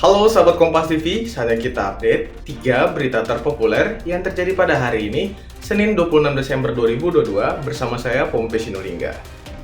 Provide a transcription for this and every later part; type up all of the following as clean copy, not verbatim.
Halo sahabat Kompas TV, saatnya kita update 3 berita terpopuler yang terjadi pada hari ini, Senin 26 Desember 2022 bersama saya Pompe Sinulinga.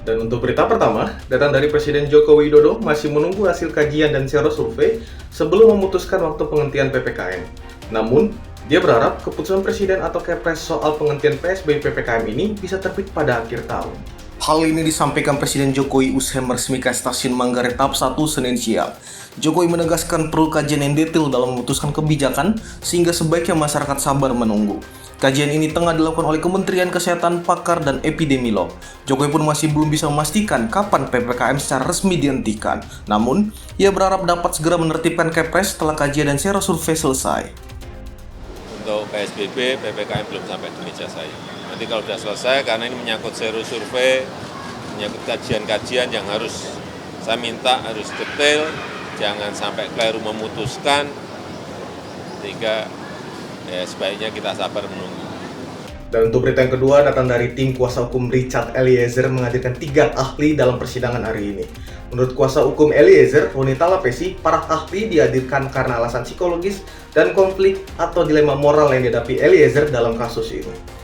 Dan untuk berita pertama, datang dari Presiden Joko Widodo masih menunggu hasil kajian dan sero survei sebelum memutuskan waktu penghentian PPKM. Namun, dia berharap keputusan Presiden atau Kepres soal penghentian PSBB PPKM ini bisa terbit pada akhir tahun. Hal ini disampaikan Presiden Jokowi usai meresmikan Stasiun Manggarai tahap 1 Senin siang. Jokowi menegaskan perlu kajian yang detail dalam memutuskan kebijakan sehingga sebaiknya masyarakat sabar menunggu. Kajian ini tengah dilakukan oleh Kementerian Kesehatan, pakar, dan epidemiolog. Jokowi pun masih belum bisa memastikan kapan PPKM secara resmi dihentikan. Namun, ia berharap dapat segera menertibkan Kepres setelah kajian dan sero survei selesai. Untuk PSBB, PPKM belum sampai di meja saya. Nanti kalau sudah selesai, karena ini menyangkut sero survei, menyangkut kajian-kajian yang harus saya minta harus detail, jangan sampai keliru memutuskan, sehingga sebaiknya kita sabar menunggu. Dan untuk berita yang kedua datang dari tim kuasa hukum Richard Eliezer menghadirkan 3 ahli dalam persidangan hari ini. Menurut kuasa hukum Eliezer, Roni Talapesi, para ahli dihadirkan karena alasan psikologis dan konflik atau dilema moral yang dihadapi Eliezer dalam kasus ini.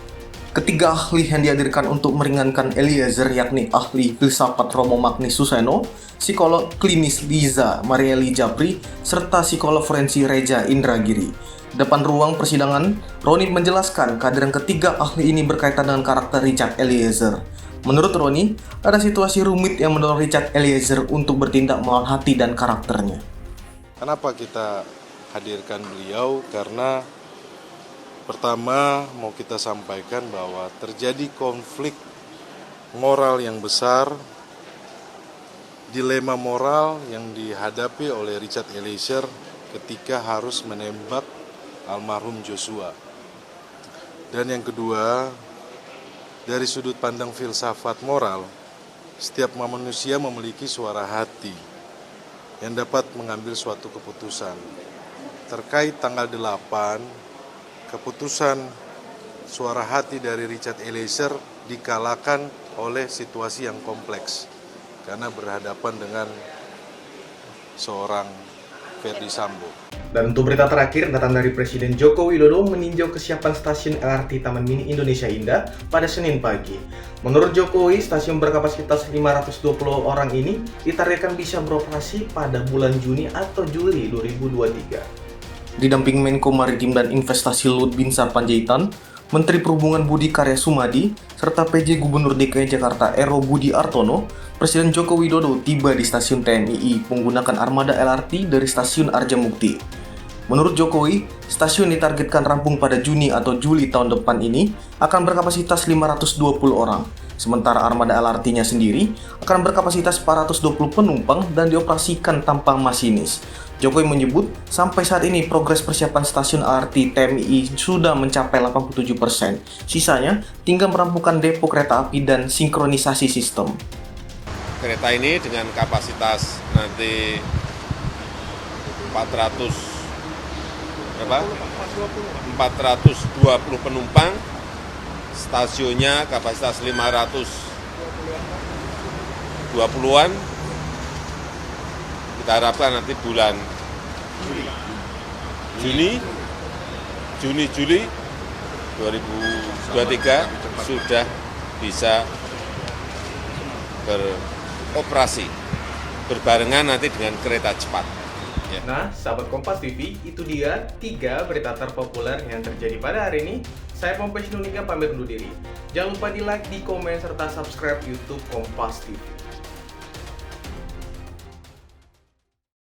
Ketiga ahli yang dihadirkan untuk meringankan Eliezer yakni ahli filsafat Romo Magni Suseno, psikolog klinis Liza Marieli Japri, serta psikolog forensik Reza Indragiri. Depan ruang persidangan, Roni menjelaskan kehadiran ketiga ahli ini berkaitan dengan karakter Richard Eliezer. Menurut Roni, ada situasi rumit yang mendorong Richard Eliezer untuk bertindak melawan hati dan karakternya. Kenapa kita hadirkan beliau? Karena pertama mau kita sampaikan bahwa terjadi konflik moral yang besar, dilema moral yang dihadapi oleh Richard Eliezer ketika harus menembak almarhum Joshua. Dan yang kedua, dari sudut pandang filsafat moral, setiap manusia memiliki suara hati yang dapat mengambil suatu keputusan. Terkait tanggal 8, keputusan suara hati dari Richard Eliezer dikalahkan oleh situasi yang kompleks karena berhadapan dengan seorang Ferdy Sambo. Dan untuk berita terakhir datang dari Presiden Joko Widodo meninjau kesiapan stasiun LRT Taman Mini Indonesia Indah pada Senin pagi. Menurut Jokowi, stasiun berkapasitas 520 orang ini ditargetkan bisa beroperasi pada bulan Juni atau Juli 2023. Didamping Menko Maritim dan Investasi Luhut Binsar Panjaitan, Menteri Perhubungan Budi Karya Sumadi, serta PJ Gubernur DKI Jakarta Ero Budi Artono, Presiden Joko Widodo tiba di stasiun TMII menggunakan armada LRT dari stasiun Arjamukti. Menurut Jokowi, stasiun ditargetkan rampung pada Juni atau Juli tahun depan ini akan berkapasitas 520 orang. Sementara armada LRT-nya sendiri akan berkapasitas 420 penumpang dan dioperasikan tanpa masinis. Jokowi menyebut, sampai saat ini progres persiapan stasiun LRT TMII sudah mencapai 87%. Sisanya tinggal merampungkan depo kereta api dan sinkronisasi sistem. Kereta ini dengan kapasitas nanti 420 penumpang, stasiunnya kapasitas 520-an. Kita harapkan nanti bulan Juni, Juli 2023 sudah bisa beroperasi berbarengan nanti dengan kereta cepat. Nah, sahabat Kompas TV, itu dia 3 berita terpopuler yang terjadi pada hari ini. Saya Pompe Sinulinga pamit undur diri. Jangan lupa di like, di komen, serta subscribe YouTube Kompas TV.